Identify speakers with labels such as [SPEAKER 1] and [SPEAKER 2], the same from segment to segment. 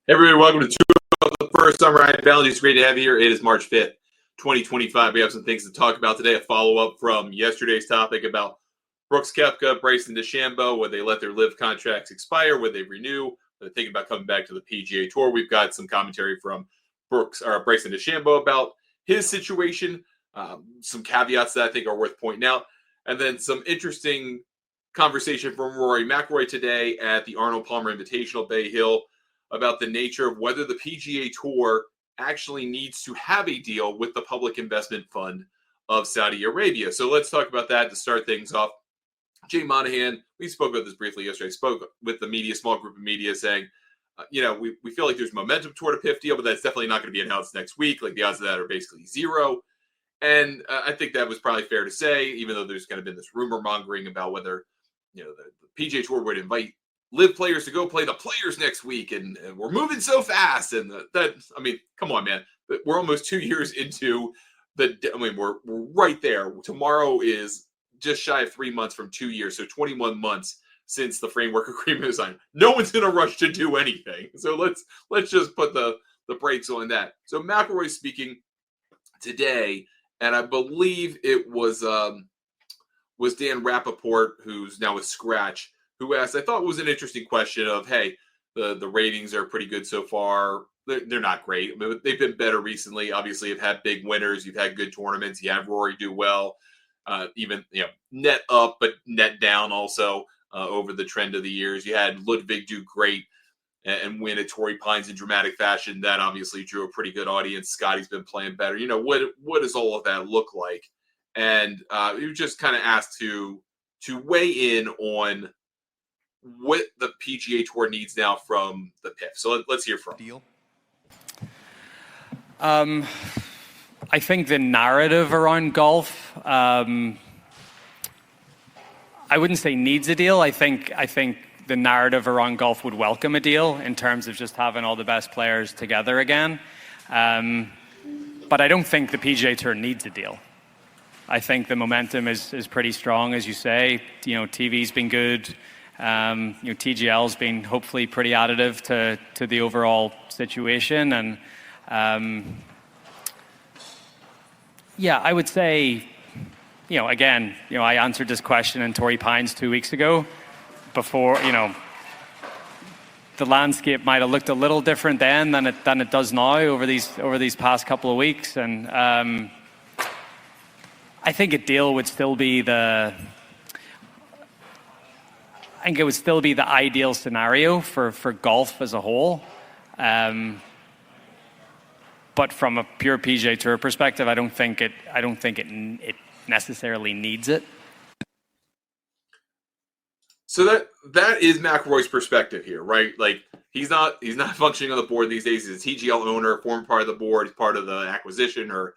[SPEAKER 1] Hey everybody, welcome to Two of the First. I'm Ryan Ballard. It's great to have you here. It is March 5th, 2025. We have some things to talk about today. A follow-up from yesterday's topic about Brooks Koepka, Bryson DeChambeau. Would they let their LIV contracts expire? Would they renew? Are they thinking about coming back to the PGA Tour? We've got some commentary from Bryson DeChambeau about his situation. Some caveats that I think are worth pointing out. And then some interesting conversation from Rory McIlroy today at the Arnold Palmer Invitational Bay Hill about the nature of whether the PGA Tour actually needs to have a deal with the Public Investment Fund of Saudi Arabia. So let's talk about that to start things off. Jay Monahan, we spoke about this briefly yesterday, spoke with the media, small group of media, saying, we feel like there's momentum toward a PIF deal, but that's definitely not going to be announced next week. Like the odds of that are basically zero. And I think that was probably fair to say, even though there's kind of been this rumor mongering about whether, the PGA Tour would invite LIV players to go play the Players next week, and we're moving so fast, and come on, man, we're almost 2 years into we're right there. Tomorrow is just shy of 3 months from 2 years, so 21 months since the framework agreement was signed. No one's in a rush to do anything, so let's just put the brakes on that. So McIlroy speaking today, and I believe it was Dan Rappaport, who's now with Scratch, who asked, I thought it was an interesting question of, hey, the ratings are pretty good so far. They're not great. I mean, they've been better recently. Obviously, you've had big winners. You've had good tournaments. You have Rory do well, even net up, but net down also over the trend of the years. You had Ludwig do great and win at Torrey Pines in dramatic fashion. That obviously drew a pretty good audience. Scotty's been playing better. What does all of that look like? And you just kind of asked to weigh in on what the PGA Tour needs now from the PIF. So let's hear from him.
[SPEAKER 2] I think the narrative around golf, I wouldn't say needs a deal. I think the narrative around golf would welcome a deal in terms of just having all the best players together again. But I don't think the PGA Tour needs a deal. I think the momentum is pretty strong, as you say. TV's been good. TGL's been hopefully pretty additive to the overall situation. And I would say, again, I answered this question in Torrey Pines 2 weeks ago. Before, the landscape might have looked a little different then than it does now over these past couple of weeks. And I think a deal would still be it would still be the ideal scenario for golf as a whole. But from a pure PGA Tour perspective, I don't think it necessarily needs it.
[SPEAKER 1] So that is McIlroy's perspective here, right? Like he's not functioning on the board these days. He's a TGL owner, former part of the board, he's part of the acquisition or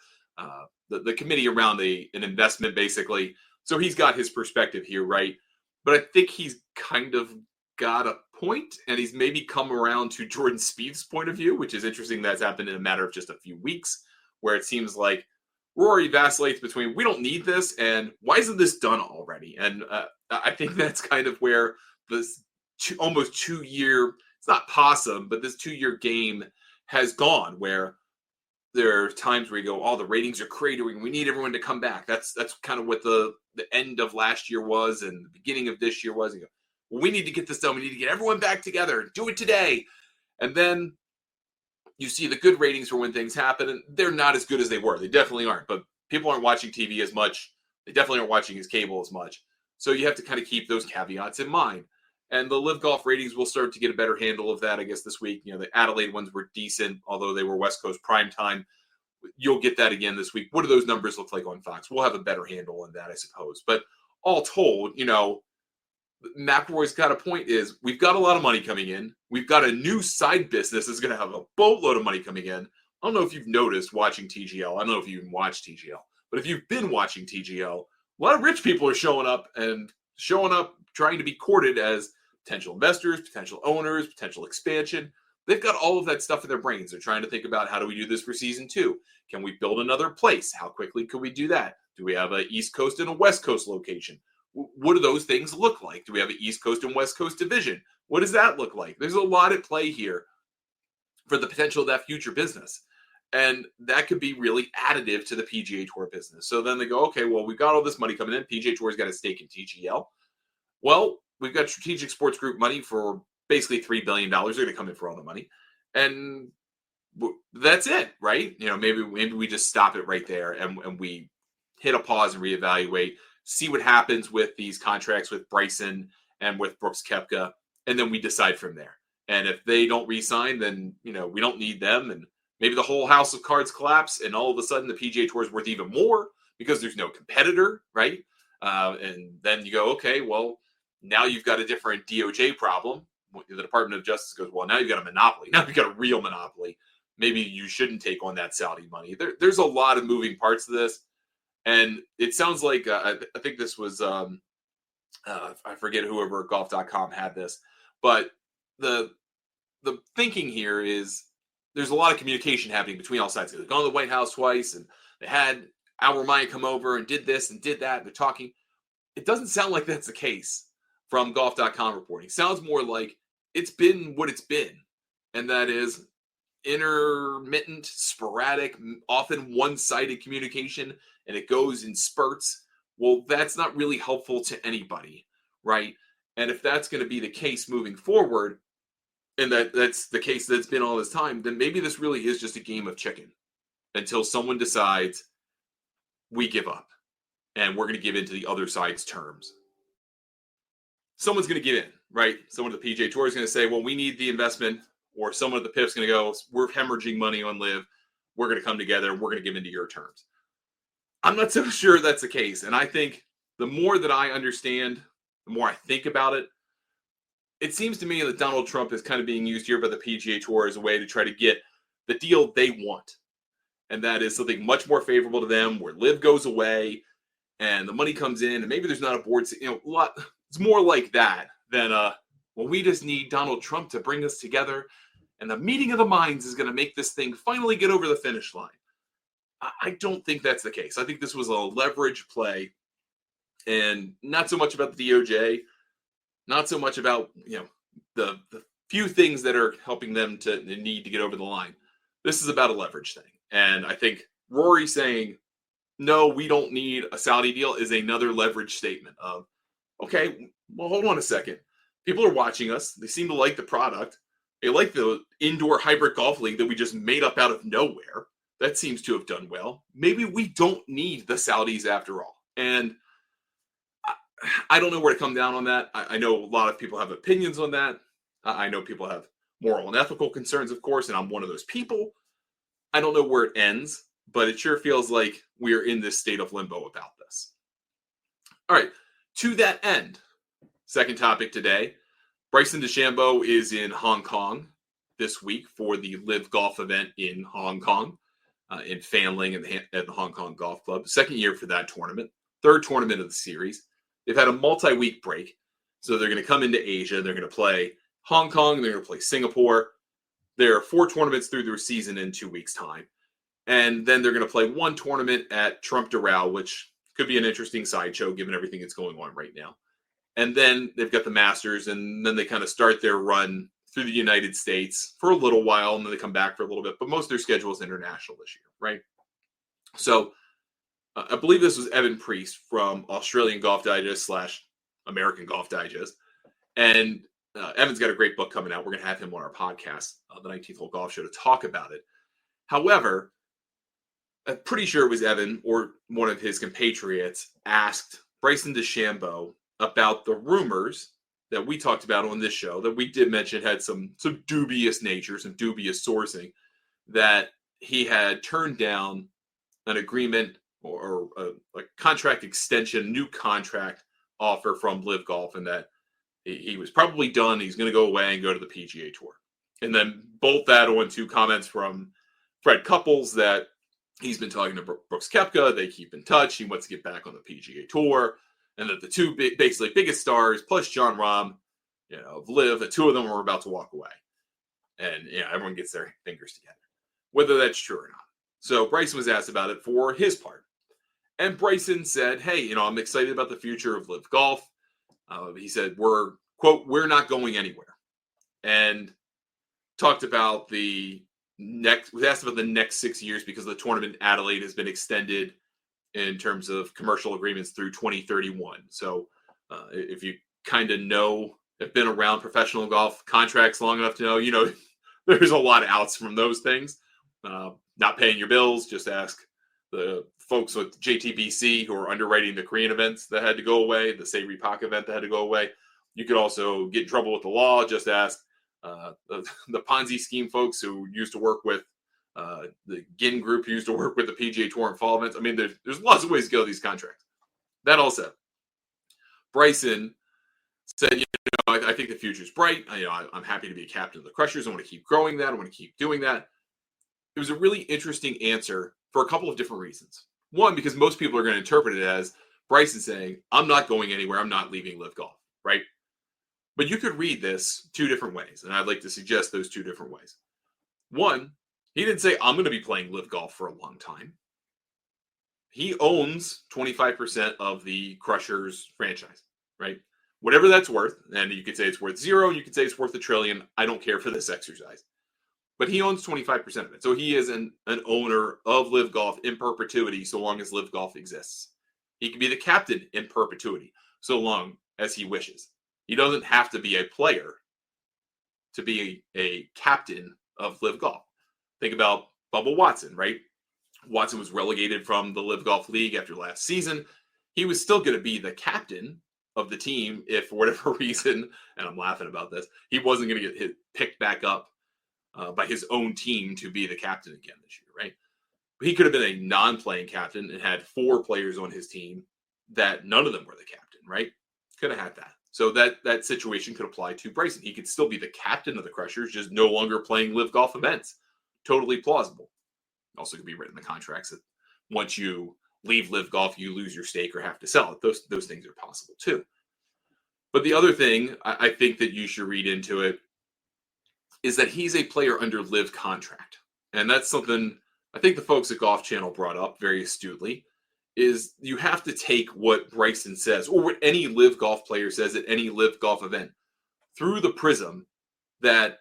[SPEAKER 1] the committee around an investment, basically. So he's got his perspective here, right? But I think he's kind of got a point, and he's maybe come around to Jordan Spieth's point of view, which is interesting. That's happened in a matter of just a few weeks, where it seems like Rory vacillates between we don't need this and why isn't this done already? And I think that's kind of where this almost 2 year, it's not possum, but this 2 year game has gone, where there are times where you go, the ratings are cratering. We need everyone to come back. That's kind of what the end of last year was and the beginning of this year was. You go, well, we need to get this done. We need to get everyone back together. Do it today. And then you see the good ratings for when things happen, and they're not as good as they were. They definitely aren't. But people aren't watching TV as much. They definitely aren't watching his cable as much. So you have to kind of keep those caveats in mind. And the LIV Golf ratings will start to get a better handle of that, I guess, this week. The Adelaide ones were decent, although they were West Coast prime time. You'll get that again this week. What do those numbers look like on Fox? We'll have a better handle on that, I suppose. But all told, McIlroy's got a point is we've got a lot of money coming in. We've got a new side business that's going to have a boatload of money coming in. I don't know if you've noticed watching TGL. I don't know if you even watch TGL. But if you've been watching TGL, a lot of rich people are showing up trying to be courted as potential investors, potential owners, potential expansion. They've got all of that stuff in their brains. They're trying to think about, how do we do this for season 2? Can we build another place? How quickly could we do that? Do we have an East Coast and a West Coast location? What do those things look like? Do we have an East Coast and West Coast division? What does that look like? There's a lot at play here. for the potential of that future business. And that could be really additive to the PGA Tour business. So then they go, okay, well, we've got all this money coming in. PGA Tour's got a stake in TGL. Well, we've got Strategic Sports Group money for basically $3 billion. They're going to come in for all the money. And that's it, right? Maybe we just stop it right there and we hit a pause and reevaluate, see what happens with these contracts with Bryson and with Brooks Koepka, and then we decide from there. And if they don't re-sign, then, we don't need them. And maybe the whole house of cards collapse, and all of a sudden the PGA Tour is worth even more because there's no competitor, right? And then you go, okay, well, now you've got a different DOJ problem. The Department of Justice goes, well, now you've got a monopoly. Now you've got a real monopoly. Maybe you shouldn't take on that Saudi money. There's a lot of moving parts to this. And it sounds like, I think this was, I forget whoever golf.com had this, but the thinking here is there's a lot of communication happening between all sides. They've gone to the White House twice, and they had Al Ramaya come over and did this and did that. And they're talking. It doesn't sound like that's the case from golf.com reporting. It sounds more like it's been what it's been. And that is intermittent, sporadic, often one-sided communication, and it goes in spurts. Well, that's not really helpful to anybody, right? And if that's going to be the case moving forward, and that's the case that's been all this time, then maybe this really is just a game of chicken until someone decides we give up and we're going to give in to the other side's terms. Someone's going to give in, right? Someone at the PGA Tour is going to say, well, we need the investment, or someone at the PIF is going to go, we're hemorrhaging money on LIV. We're going to come together and we're going to give into your terms. I'm not so sure that's the case. And I think the more that I understand, the more I think about it, it seems to me that Donald Trump is kind of being used here by the PGA Tour as a way to try to get the deal they want. And that is something much more favorable to them, where LIV goes away and the money comes in, and maybe there's not a board. It's more like that than, well, we just need Donald Trump to bring us together, and the meeting of the minds is going to make this thing finally get over the finish line. I don't think that's the case. I think this was a leverage play, and not so much about the DOJ, not so much about the few things that are helping them to need to get over the line. This is about a leverage thing. And I think Rory saying, no, we don't need a Saudi deal is another leverage statement of, okay, well, hold on a second. People are watching us. They seem to like the product. They like the indoor hybrid golf league that we just made up out of nowhere. That seems to have done well. Maybe we don't need the Saudis after all. And I don't know where to come down on that. I know a lot of people have opinions on that. I know people have moral and ethical concerns, of course, and I'm one of those people. I don't know where it ends, but it sure feels like we are in this state of limbo about this. All right, to that end, second topic today, Bryson DeChambeau is in Hong Kong this week for the LIV Golf event in Hong Kong, in Fanling at the Hong Kong Golf Club. Second year for that tournament, third tournament of the series. They've had a multi-week break, so they're going to come into Asia. They're going to play Hong Kong. They're going to play Singapore. There are 4 tournaments through their season in 2 weeks' time. And then they're going to play one tournament at Trump Doral, which could be an interesting sideshow given everything that's going on right now. And then they've got the Masters, and then they kind of start their run through the United States for a little while, and then they come back for a little bit. But most of their schedule is international this year, right? So I believe this was Evan Priest from Australian Golf Digest / American Golf Digest. And Evan's got a great book coming out. We're going to have him on our podcast, the 19th Hole Golf Show, to talk about it. However, I'm pretty sure it was Evan or one of his compatriots asked Bryson DeChambeau about the rumors that we talked about on this show that we did mention had some dubious nature, some dubious sourcing, that he had turned down an agreement or a contract extension, new contract offer from LIV Golf, and that he was probably done. He's going to go away and go to the PGA Tour. And then bolt that on to comments from Fred Couples that he's been talking to Brooks Koepka. They keep in touch. He wants to get back on the PGA Tour. And that the two basically biggest stars, plus Jon Rahm, of LIV, the two of them are about to walk away. And everyone gets their fingers together, whether that's true or not. So Bryson was asked about it for his part. And Bryson said, hey, I'm excited about the future of LIV Golf. He said, we're not going anywhere. And talked about was asked about the next 6 years because the tournament in Adelaide has been extended in terms of commercial agreements through 2031. So if you kind of have been around professional golf contracts long enough to know, there's a lot of outs from those things. Not paying your bills, just ask the folks with JTBC who are underwriting the Korean events that had to go away, the Savory Pak event that had to go away. You could also get in trouble with the law, just ask the Ponzi scheme folks who used to work with the Ginn Group, who used to work with the PGA Tour and fall events. I mean, there's lots of ways to go these contracts. That all said, Bryson said, I think the future's bright. I'm happy to be a captain of the Crushers. I want to keep growing that. I want to keep doing that. It was a really interesting answer for a couple of different reasons. One, because most people are going to interpret it as Bryson saying, I'm not going anywhere. I'm not leaving Live Golf, right? But you could read this two different ways, and I'd like to suggest those two different ways. One, he didn't say, I'm going to be playing Live Golf for a long time. He owns 25% of the Crushers franchise, right? Whatever that's worth, and you could say it's worth zero, you could say it's worth $1 trillion. I don't care for this exercise. But he owns 25% of it. So he is an owner of Live Golf in perpetuity so long as Live Golf exists. He can be the captain in perpetuity so long as he wishes. He doesn't have to be a player to be a captain of Live Golf. Think about Bubba Watson, right? Watson was relegated from the Live Golf League after last season. He was still going to be the captain of the team if, for whatever reason, and I'm laughing about this, he wasn't going to get picked back up by his own team to be the captain again this year, right? But he could have been a non-playing captain and had 4 players on his team that none of them were the captain, right? Could have had that. So that situation could apply to Bryson. He could still be the captain of the Crushers, just no longer playing Live Golf events. Totally plausible. Also could be written in the contracts that once you leave Live Golf, you lose your stake or have to sell it. Those things are possible too. But the other thing I think that you should read into it is that he's a player under Live contract. And that's something I think the folks at Golf Channel brought up very astutely, is you have to take what Bryson says or what any Live Golf player says at any Live Golf event through the prism that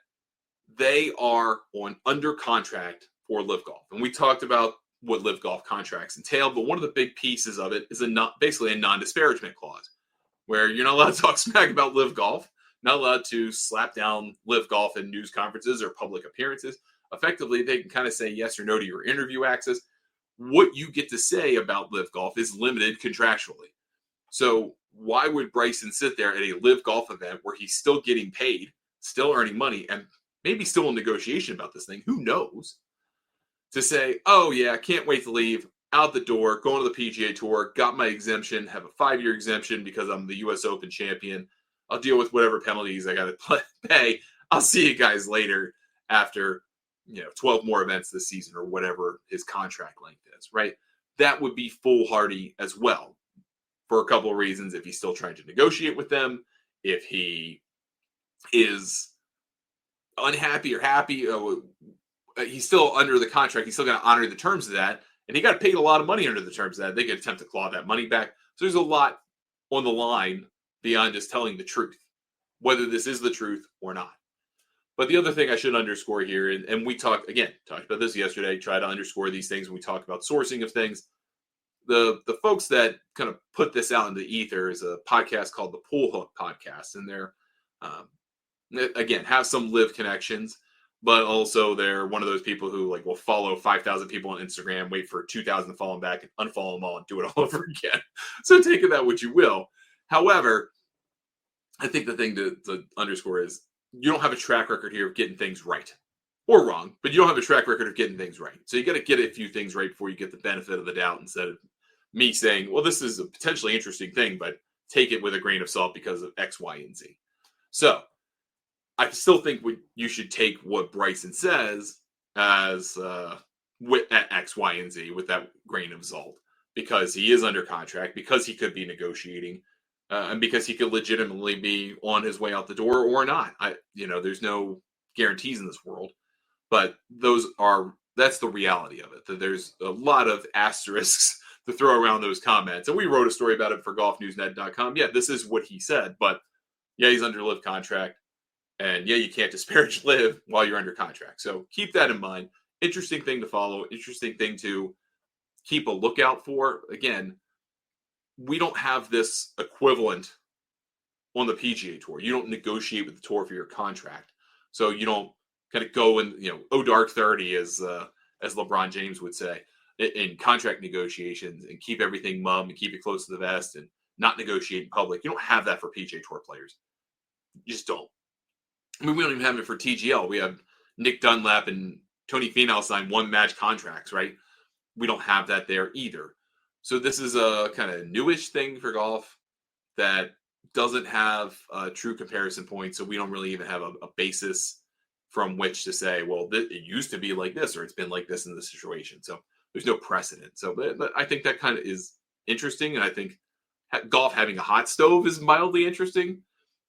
[SPEAKER 1] they are under contract for Live Golf. And we talked about what Live Golf contracts entail, but one of the big pieces of it is basically a non-disparagement clause where you're not allowed to talk smack about Live Golf, not allowed to slap down Live Golf in news conferences or public appearances. Effectively, they can kind of say yes or no to your interview access. What you get to say about Live Golf is limited contractually. So why would Bryson sit there at a Live Golf event where he's still getting paid, still earning money, and maybe still in negotiation about this thing, who knows, to say, oh yeah, can't wait to leave, out the door, going to the PGA Tour, got my exemption, have a 5-year exemption because I'm the US Open champion. I'll deal with whatever penalties I got to pay. I'll see you guys later after 12 more events this season or whatever his contract length is, right? That would be foolhardy as well for a couple of reasons. If he's still trying to negotiate with them, if he is unhappy or happy, he's still under the contract. He's still going to honor the terms of that. And he got paid a lot of money under the terms of that. They could attempt to claw that money back. So there's a lot on the line beyond just telling the truth, whether this is the truth or not. But the other thing I should underscore here, and we talked about this yesterday, try to underscore these things when we talk about sourcing of things. The folks that kind of put this out into the ether is a podcast called the Pool Hook Podcast. And they're, again, have some Live connections, but also they're one of those people who will follow 5,000 people on Instagram, wait for 2,000 to follow them back, and unfollow them all and do it all over again. So take of that what you will. However, I think the thing to underscore is you don't have a track record here of getting things right or wrong, but you don't have a track record of getting things right. So you got to get a few things right before you get the benefit of the doubt, instead of me saying, well, this is a potentially interesting thing, but take it with a grain of salt because of X, Y, and Z. So I still think you should take what Bryson says as with X, Y, and Z with that grain of salt, because he is under contract, because he could be negotiating, and because he could legitimately be on his way out the door or not. There's no guarantees in this world, but that's the reality of it. That there's a lot of asterisks to throw around those comments. And we wrote a story about it for golfnewsnet.com. Yeah, this is what he said, but yeah, he's under Live contract. And yeah, you can't disparage Liv while you're under contract. So keep that in mind. Interesting thing to follow. Interesting thing to keep a lookout for. Again, we don't have this equivalent on the PGA Tour. You don't negotiate with the tour for your contract. So you don't kind of go and, oh dark 30 as LeBron James would say in contract negotiations and keep everything mum and keep it close to the vest and not negotiate in public. You don't have that for PGA Tour players. You just don't. I mean, we don't even have it for TGL. We have Nick Dunlap and Tony Finau sign one-match contracts, right? We don't have that there either. So this is a kind of newish thing for golf that doesn't have a true comparison point. So we don't really even have a basis from which to say, well, it used to be like this, or it's been like this in this situation. So there's no precedent. So but I think that kind of is interesting. And I think golf having a hot stove is mildly interesting.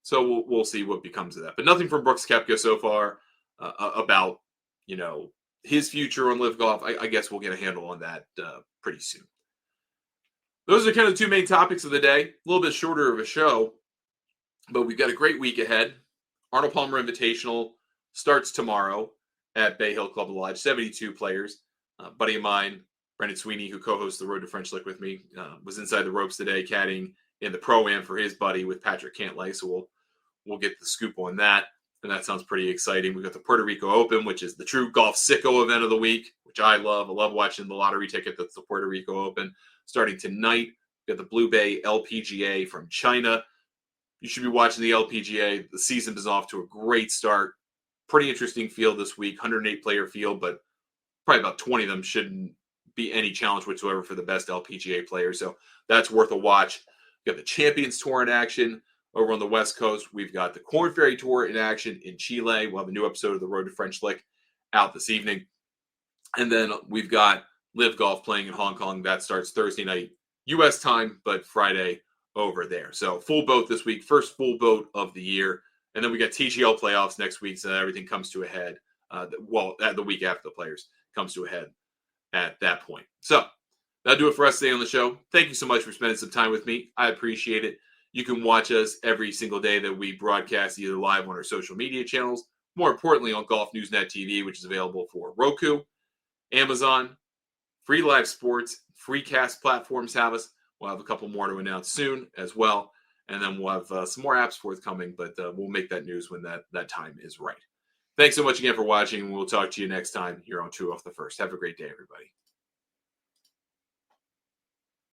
[SPEAKER 1] So we'll see what becomes of that. But nothing from Brooks Koepka so far about, his future on Live Golf. I guess we'll get a handle on that pretty soon. Those are kind of the two main topics of the day. A little bit shorter of a show, but we've got a great week ahead. Arnold Palmer Invitational starts tomorrow at Bay Hill Club Lodge. 72 players. Buddy of mine, Brendan Sweeney, who co-hosts the Road to French Lick with me, was inside the ropes today, caddying in the Pro-Am for his buddy with Patrick Cantlay. So we'll get the scoop on that. And that sounds pretty exciting. We've got the Puerto Rico Open, which is the true golf sicko event of the week, which I love. I love watching the lottery ticket that's the Puerto Rico Open. Starting tonight, we've got the Blue Bay LPGA from China. You should be watching the LPGA. The season is off to a great start. Pretty interesting field this week, 108-player field, but probably about 20 of them shouldn't be any challenge whatsoever for the best LPGA players. So that's worth a watch. We've got the Champions Tour in action over on the West Coast. We've got the Corn Ferry Tour in action in Chile. We'll have a new episode of the Road to French Lick out this evening. And then we've got Live Golf playing in Hong Kong. That starts Thursday night U.S. time, but Friday over there. So full boat this week, first full boat of the year. And then we got TGL playoffs next week, so everything comes to a head. The week after the players comes to a head at that point. So that'll do it for us today on the show. Thank you so much for spending some time with me. I appreciate it. You can watch us every single day that we broadcast either live on our social media channels, more importantly on Golf News Net TV, which is available for Roku, Amazon, Free Live Sports, free cast platforms have us. We'll have a couple more to announce soon as well. And then we'll have some more apps forthcoming, but we'll make that news when that time is right. Thanks so much again for watching. We'll talk to you next time here on Two Off the First. Have a great day, everybody.